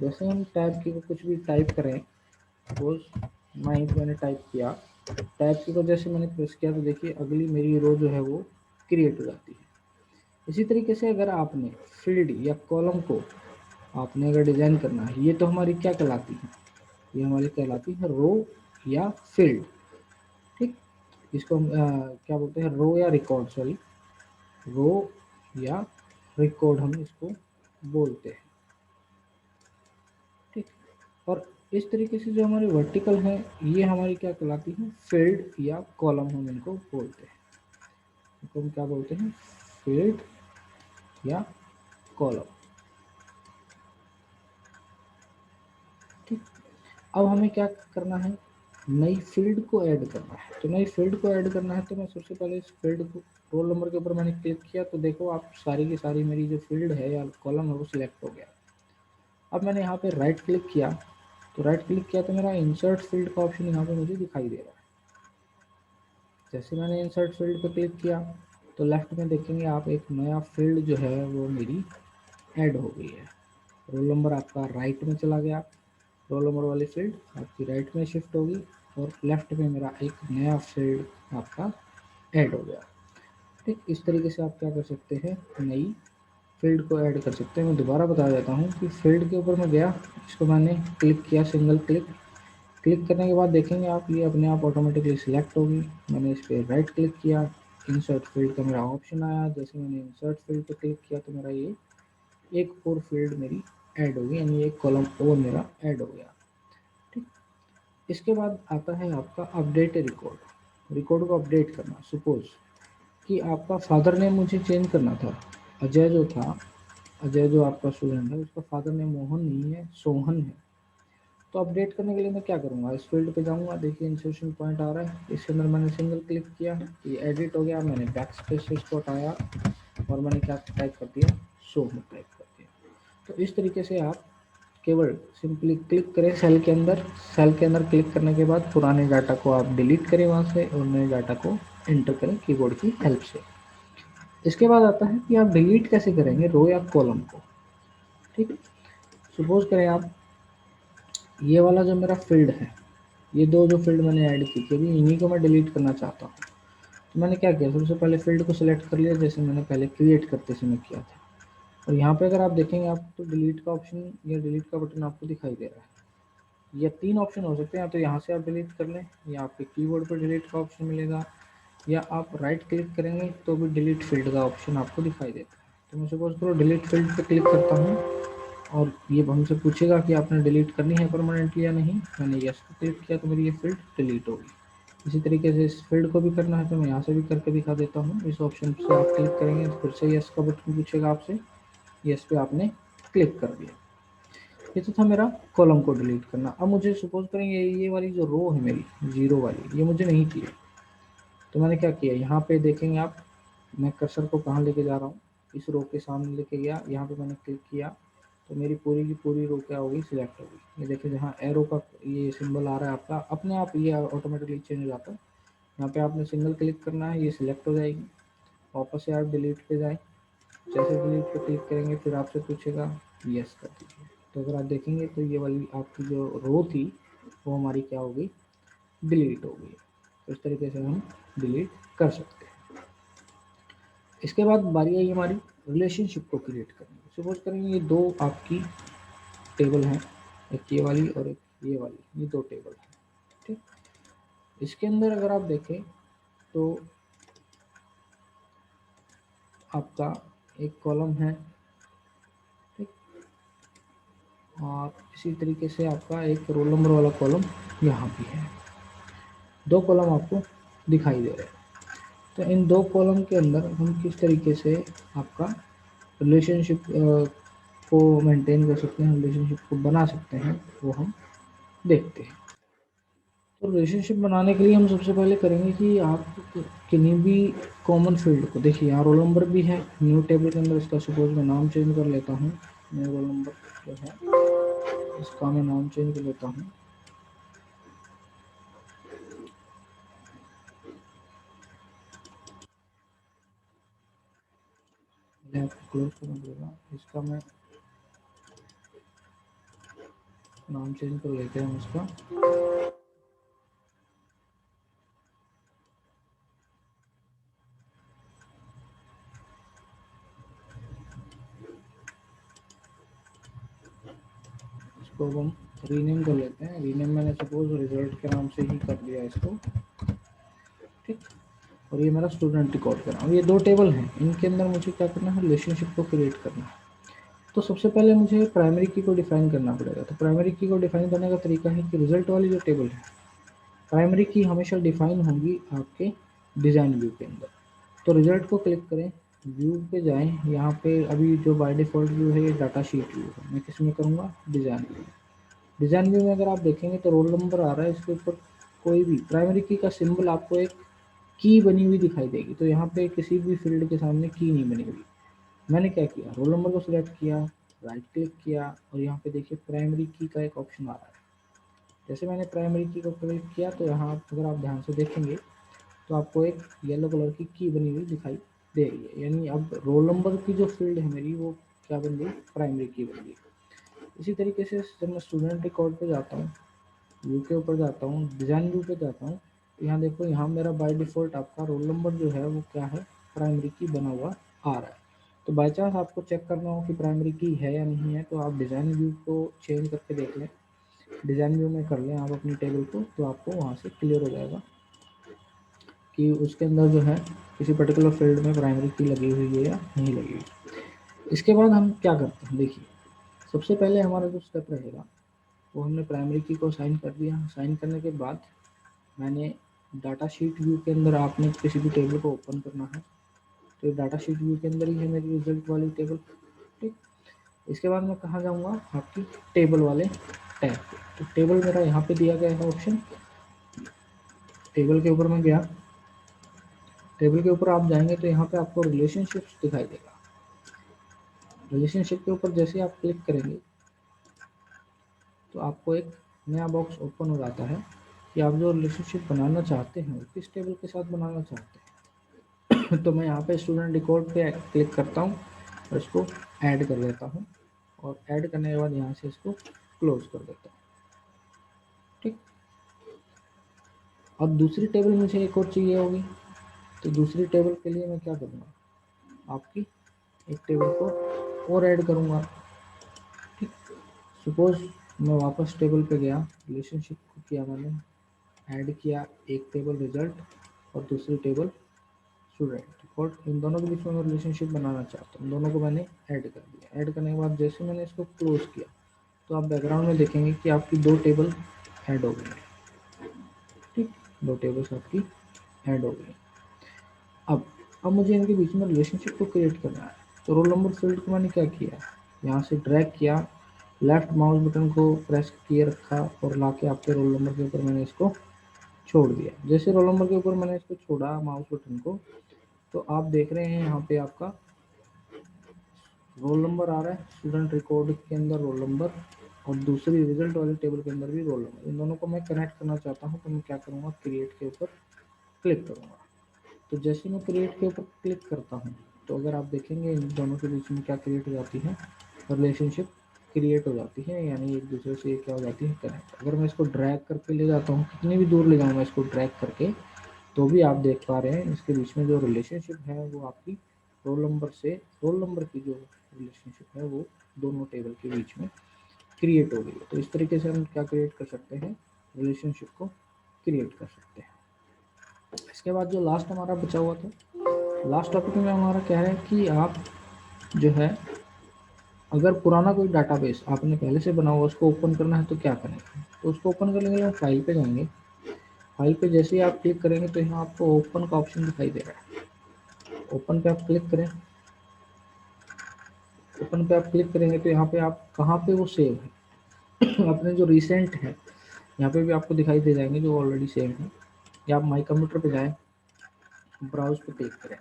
जैसे हम टैब की को कुछ भी टाइप करें, सपोज मैंने टाइप किया, टैब की को जैसे मैंने प्रेस किया तो देखिए अगली मेरी रो जो है वो क्रिएट हो जाती है। इसी तरीके से अगर आपने फील्ड या कॉलम को आपने अगर डिजाइन करना है, ये तो हमारी क्या कहलाती है, ये हमारी कहलाती है रो या फील्ड। ठीक, इसको हम क्या बोलते हैं, रो या रिकॉर्ड, सॉरी रो या रिकॉर्ड हम इसको बोलते हैं। ठीक, और इस तरीके से जो हमारी वर्टिकल है ये हमारी क्या कहलाती है, फील्ड या कॉलम हम इनको बोलते हैं। इनको हम क्या बोलते हैं, फील्ड या कॉलम। ठीक, अब हमें क्या करना है, नई फील्ड को ऐड करना है। तो नई फील्ड को ऐड करना है तो मैं सबसे पहले इस फील्ड को, रोल नंबर के ऊपर मैंने क्लिक किया तो देखो आप सारी की सारी मेरी जो फील्ड है या कॉलम है वो सिलेक्ट हो गया। अब मैंने यहाँ पे राइट क्लिक किया, तो राइट क्लिक किया तो मेरा इंसर्ट फील्ड का ऑप्शन यहाँ पे मुझे दिखाई दे रहा है। जैसे मैंने इंसर्ट फील्ड पे क्लिक किया तो लेफ्ट में देखेंगे आप एक नया फील्ड जो है वो मेरी ऐड हो गई है। रोल नंबर आपका राइट में चला गया, रोल नंबर वाली फील्ड आपकी राइट में शिफ्ट होगी और लेफ्ट में मेरा एक नया फील्ड आपका ऐड हो गया। ठीक, इस तरीके से आप क्या कर सकते हैं, नई फील्ड को ऐड कर सकते हैं। मैं दोबारा बता देता हूँ कि फील्ड के ऊपर मैं गया, इसको मैंने क्लिक किया, सिंगल क्लिक, क्लिक करने के बाद देखेंगे आप ये अपने आप ऑटोमेटिकली सिलेक्ट होगी। मैंने इस पर राइट क्लिक किया, इंसर्ट फील्ड का मेरा ऑप्शन आया, जैसे मैंने इंसर्ट फील्ड पर क्लिक किया तो मेरा ये एक और फील्ड मेरी ऐड होगी, यानी एक कॉलम और मेरा ऐड हो गया। ठीक, इसके बाद आता है आपका अपडेट रिकॉर्ड। रिकॉर्ड को अपडेट करना, सपोज कि आपका फादर नेम मुझे चेंज करना था। अजय जो था, अजय जो आपका स्टूडेंट है उसका फादर नेम मोहन नहीं है, सोहन है। तो अपडेट करने के लिए मैं क्या करूँगा, इस फील्ड पे जाऊँगा, देखिए इंसर्शन पॉइंट आ रहा है, इसके अंदर मैंने सिंगल क्लिक किया, ये एडिट हो गया, मैंने बैक स्पेस से इसको हटाया और मैंने क्या टाइप कर दिया, सोहन टाइप कर दिया। तो इस तरीके से आप केवल सिंपली क्लिक करें सेल के अंदर, सेल के अंदर क्लिक करने के बाद पुराने डाटा को आप डिलीट करें वहाँ से और नए डाटा को एंटर करें कीबोर्ड की हेल्प से। इसके बाद आता है कि आप डिलीट कैसे करेंगे रो या कॉलम को। ठीक, सपोज करें आप ये वाला जो मेरा फील्ड है, ये दो जो फील्ड मैंने ऐड की थी, अभी इन्हीं को मैं डिलीट करना चाहता हूँ। तो मैंने क्या किया, सबसे पहले फील्ड को सिलेक्ट कर लिया जैसे मैंने पहले क्रिएट करते समय किया था। और यहाँ पे अगर आप देखेंगे आप तो डिलीट का ऑप्शन या डिलीट का बटन आपको दिखाई दे रहा है। या तीन ऑप्शन हो सकते हैं, या तो यहाँ से आप डिलीट कर लें या आपके कीबोर्ड पर डिलीट का ऑप्शन मिलेगा या आप राइट क्लिक करेंगे तो भी डिलीट फील्ड का ऑप्शन आपको दिखाई देता है। तो मैं सपोज करो डिलीट फील्ड पे क्लिक करता हूँ और ये हमसे पूछेगा कि आपने डिलीट करनी है परमानेंटली या नहीं। मैंने यस पे क्लिक किया तो मेरी ये फील्ड डिलीट होगी। इसी तरीके से इस फील्ड को भी करना है तो मैं यहाँ से भी करके दिखा देता हूँ। इस ऑप्शन से आप क्लिक करेंगे तो फिर से यस का बटन पूछेगा आपसे, यस पे आपने क्लिक कर दिया। ये तो था मेरा कॉलम को डिलीट करना। अब मुझे सपोज करेंगे ये वाली जो रो है मेरी जीरो वाली, ये मुझे नहीं चाहिए। तो मैंने क्या किया, यहाँ पे देखेंगे आप, मैं कर्सर को कहाँ लेके जा रहा हूँ, इस रो के सामने लेके गया, यहाँ पे मैंने क्लिक किया तो मेरी पूरी की पूरी रो क्या होगी, सिलेक्ट होगी। ये देखिए जहाँ एरो का ये सिंबल आ रहा है आपका, अपने आप ये ऑटोमेटिकली चेंज हो जाता है। यहाँ पे आपने सिंगल क्लिक करना है, ये सिलेक्ट हो जाएगी। वापस से आप डिलीट पे जाए, जैसे डिलीट पे क्लिक करेंगे फिर आपसे पूछेगा यस कर दीजिए। तो अगर आप देखेंगे तो ये वाली आपकी जो रो थी वो हमारी क्या हो गई, डिलीट हो गई। तो इस तरीके से हम डिलीट कर सकते हैं। इसके बाद बारी आई हमारी रिलेशनशिप को क्रिएट करने की। सपोज करेंगे ये दो आपकी टेबल हैं, एक ये वाली और एक ये वाली, ये दो टेबल हैं। ठीक, इसके अंदर अगर आप देखें तो आपका एक कॉलम है, ठीक, और इसी तरीके से आपका एक रोल नंबर वाला कॉलम यहाँ भी है। दो कॉलम आपको दिखाई दे रहे हैं। तो इन दो कॉलम के अंदर हम किस तरीके से आपका रिलेशनशिप को मेंटेन कर सकते हैं, रिलेशनशिप को बना सकते हैं, वो हम देखते हैं। तो रिलेशनशिप बनाने के लिए हम सबसे पहले करेंगे कि आप किन्हीं भी कॉमन फील्ड को देखिए, यहाँ रोल नंबर भी है न्यू टेबल के अंदर। इसका सपोज मैं नाम चेंज कर लेता हूँ, न्यू रोल नंबर जो है इसका मैं नाम चेंज कर लेता हूँ। क्लोज करना पड़ेगा, इसका मैं नाम चेंज कर लेते हैं हम इसका। इसको हम रीनेम कर लेते हैं। रीनेम मैंने सपोज रिजल्ट के नाम से ही कर दिया इसको, ठीक। और ये मेरा स्टूडेंट रिकॉर्ड कर रहा हूँ। ये दो टेबल हैं, इनके अंदर मुझे क्या करना है, रिलेशनशिप को क्रिएट करना है। तो सबसे पहले मुझे प्राइमरी की को डिफाइन करना पड़ेगा। तो प्राइमरी की को डिफाइन करने का तरीका है कि रिजल्ट वाली जो टेबल है, प्राइमरी की हमेशा डिफाइन होंगी आपके डिज़ाइन व्यू के अंदर। तो रिजल्ट को क्लिक करें, व्यू पे जाएं, यहाँ पे अभी जो बाय डिफ़ॉल्ट व्यू है ये डाटा शीट व्यू है। मैं किस में करूँगा, डिज़ाइन व्यू। डिज़ाइन व्यू में अगर आप देखेंगे तो रोल नंबर आ रहा है, इसके ऊपर कोई भी प्राइमरी की का सिंबल आपको एक की बनी हुई दिखाई देगी। तो यहाँ पे किसी भी फील्ड के सामने की नहीं बनी हुई। मैंने क्या किया, रोल नंबर को सिलेक्ट किया, राइट क्लिक किया और यहाँ पे देखिए प्राइमरी की का एक ऑप्शन आ रहा है। जैसे मैंने प्राइमरी की को क्लिक किया तो यहाँ अगर आप ध्यान से देखेंगे तो आपको एक येलो कलर की बनी हुई दिखाई दे रही है। यानी अब रोल नंबर की जो फील्ड है मेरी वो क्या बन गई, प्राइमरी की बन गई। इसी तरीके से जब मैं स्टूडेंट रिकॉर्ड पे जाता हूँ, व्यू के ऊपर जाता हूँ, डिज़ाइन व्यू पे जाता हूँ, तो यहाँ देखो, यहाँ मेरा बाय डिफ़ॉल्ट आपका रोल नंबर जो है वो क्या है, प्राइमरी की बना हुआ आ रहा है। तो बाई चांस आपको चेक करना हो कि प्राइमरी की है या नहीं है, तो आप डिज़ाइन व्यू को चेंज करके देख लें, डिज़ाइन व्यू में कर लें आप अपनी टेबल को, तो आपको वहाँ से क्लियर हो जाएगा कि उसके अंदर जो है किसी पर्टिकुलर फील्ड में प्राइमरी की लगी हुई है या नहीं लगी हुई। इसके बाद हम क्या करते हैं, देखिए सबसे पहले हमारा जो स्टेप रहेगा वो हमने प्राइमरी की को साइन कर दिया। साइन करने के बाद मैंने डाटा शीट व्यू के अंदर, आपने किसी भी टेबल को ओपन करना है तो डाटा शीट व्यू के अंदर ही है मेरी रिजल्ट वाली टेबल, ठीक। इसके बाद मैं कहाँ जाऊँगा, आपकी टेबल वाले टैब पे। तो टेबल मेरा यहाँ पे दिया गया है ऑप्शन, टेबल के ऊपर मैं गया, टेबल के ऊपर आप जाएंगे तो यहाँ पे आपको रिलेशनशिप्स दिखाई देगा। रिलेशनशिप के ऊपर जैसे आप क्लिक करेंगे तो आपको एक नया बॉक्स ओपन हो जाता है कि आप जो रिलेशनशिप बनाना चाहते हैं वो किस टेबल के साथ बनाना चाहते हैं। तो मैं यहाँ पे स्टूडेंट रिकॉर्ड पे क्लिक करता हूँ और इसको ऐड कर देता हूँ, और ऐड करने के बाद यहाँ से इसको क्लोज कर देता हूँ, ठीक। अब दूसरी टेबल मुझे एक और चाहिए होगी, तो दूसरी टेबल के लिए मैं क्या करूँगा, आपकी एक टेबल को और ऐड करूँगा, ठीक। सपोज मैं वापस टेबल पे गया, रिलेशनशिप को किया मैंने, ऐड किया एक टेबल रिजल्ट, और दूसरी टेबल स्टूडेंट, और इन दोनों के बीच में मैं रिलेशनशिप बनाना चाहता हूँ। दोनों को मैंने ऐड कर दिया। ऐड करने के बाद जैसे मैंने इसको क्लोज किया तो आप बैकग्राउंड में देखेंगे कि आपकी दो टेबल ऐड हो गई। ठीक, दो टेबल्स आपकी ऐड हो गई। अब मुझे इनके बीच में रिलेशनशिप को क्रिएट करना है। तो रोल नंबर फील्ड को मैंने क्या किया, यहाँ से ड्रैग किया, लेफ्ट माउस बटन को प्रेस किए रखा और लाके आपके रोल नंबर के ऊपर मैंने इसको छोड़ दिया। जैसे रोल नंबर के ऊपर मैंने इसको छोड़ा माउस बटन को, तो आप देख रहे हैं यहाँ पे आपका रोल नंबर आ रहा है, स्टूडेंट रिकॉर्ड के अंदर रोल नंबर, और दूसरी रिजल्ट वाली टेबल के अंदर भी रोल नंबर। इन दोनों को मैं कनेक्ट करना चाहता हूँ, तो मैं क्या करूँगा, क्रिएट के ऊपर क्लिक करूँगा। तो जैसे मैं क्रिएट के ऊपर क्लिक करता हूँ तो अगर आप देखेंगे इन दोनों के बीच में क्या क्रिएट हो जाती है, रिलेशनशिप क्रिएट हो जाती है, यानी एक दूसरे से क्या हो जाती है, कनेक्ट। अगर मैं इसको ड्रैग करके ले जाता हूँ, कितनी भी दूर ले जाऊँ मैं इसको ड्रैग करके, तो भी आप देख पा रहे हैं इसके बीच में जो रिलेशनशिप है वो आपकी रोल नंबर से, रोल नंबर की जो रिलेशनशिप है वो दोनों टेबल के बीच में क्रिएट हो गई। तो इस तरीके से हम क्या क्रिएट कर सकते हैं, रिलेशनशिप को क्रिएट कर सकते हैं। इसके बाद जो लास्ट हमारा बचा हुआ था, लास्ट टॉपिक में हमारा क्या है कि आप जो है अगर पुराना कोई डाटाबेस आपने पहले से बना हुआ उसको ओपन करना है तो क्या करेंगे। तो उसको ओपन करने के लिए हम फाइल पे जाएंगे। फाइल पे जैसे ही आप क्लिक करेंगे तो यहाँ आपको ओपन का ऑप्शन दिखाई दे रहा है। ओपन पे आप क्लिक करें। ओपन पे आप क्लिक करेंगे तो यहाँ पे आप कहाँ पे वो सेव है अपने जो रिसेंट है यहाँ पे भी आपको दिखाई दे जाएंगे जो ऑलरेडी सेव है। या आप माई कंप्यूटर पे जाएँ, ब्राउज पे क्लिक करें।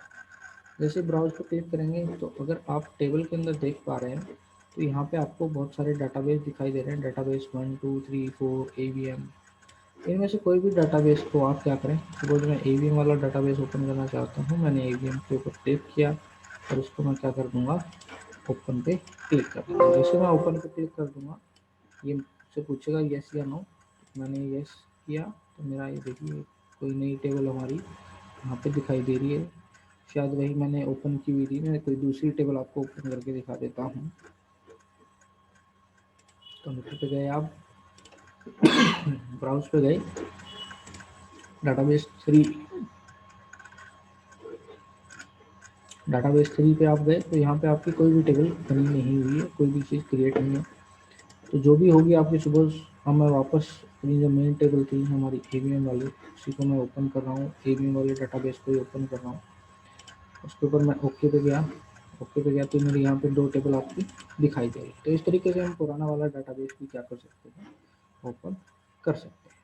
जैसे ब्राउज पे क्लिक करेंगे तो अगर आप टेबल के अंदर देख पा रहे हैं तो यहाँ पे आपको बहुत सारे डाटाबेस दिखाई दे रहे हैं। डाटाबेस 1 2 3 4 AVM, इनमें से कोई भी डाटाबेस को आप क्या करें, सपोज मैं AVM वाला डाटाबेस ओपन करना चाहता हूँ। मैंने AVM के ऊपर क्लिक किया और इसको मैं क्या कर दूंगा, ओपन पे क्लिक कर दूंगा। जैसे मैं ओपन पे क्लिक कर दूंगा ये मुझसे पूछेगा यस या नो। मैंने यस किया तो मेरा ये देखिए कोई नई टेबल हमारी यहाँ पे दिखाई दे रही है। शायद वही मैंने ओपन की हुई थी। मैं कोई दूसरी टेबल आपको ओपन करके दिखा देता हूँ। कंप्यूटर पे गए आप, ब्राउज पे गए, डाटाबेस 3 पे आप गए तो यहाँ पे आपकी कोई भी टेबल बनी नहीं हुई है, कोई भी चीज़ क्रिएट नहीं है। तो जो भी होगी आपकी सुबह मैं वापस अपनी जो मेन टेबल थी हमारी AVM वाली, उसी को मैं ओपन कर रहा हूँ। AVM वाले डाटाबेस को ही ओपन कर रहा हूँ। उसके ऊपर मैं ओके पे गया। ओके पे गया तो मेरे यहाँ पे दो टेबल आपकी दिखाई दे रही। तो इस तरीके से हम पुराना वाला डाटाबेस भी क्या कर सकते हैं, ओपन कर सकते हैं।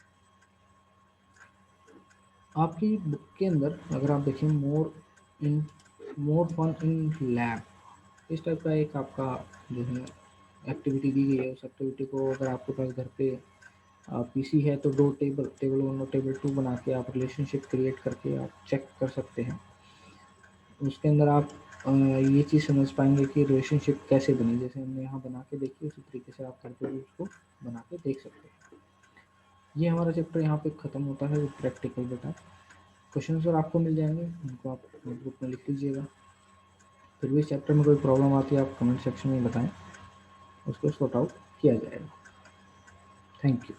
आपकी बुक के अंदर अगर आप देखें मोर फन इन लैब, इस टाइप का एक आपका जो है एक्टिविटी दी गई है। उस एक्टिविटी को अगर आपके पास घर पे PC है तो दो टेबल 1 और टेबल 2 बना के आप रिलेशनशिप क्रिएट करके आप चेक कर सकते हैं। उसके अंदर आप ये चीज़ समझ पाएंगे कि रिलेशनशिप कैसे बनी। जैसे हमने यहाँ बना के देखी उसी तरीके से आप घर पे भी उसको बना के देख सकते हैं। ये हमारा चैप्टर यहाँ पे ख़त्म होता है विद प्रैक्टिकल बेटा। क्वेश्चन आंसर आपको मिल जाएंगे, उनको आप नोटबुक में लिख लीजिएगा। फिर भी इस चैप्टर में कोई प्रॉब्लम आती है आप कमेंट सेक्शन में बताएं, उसको सॉर्ट आउट किया जाएगा। Thank you.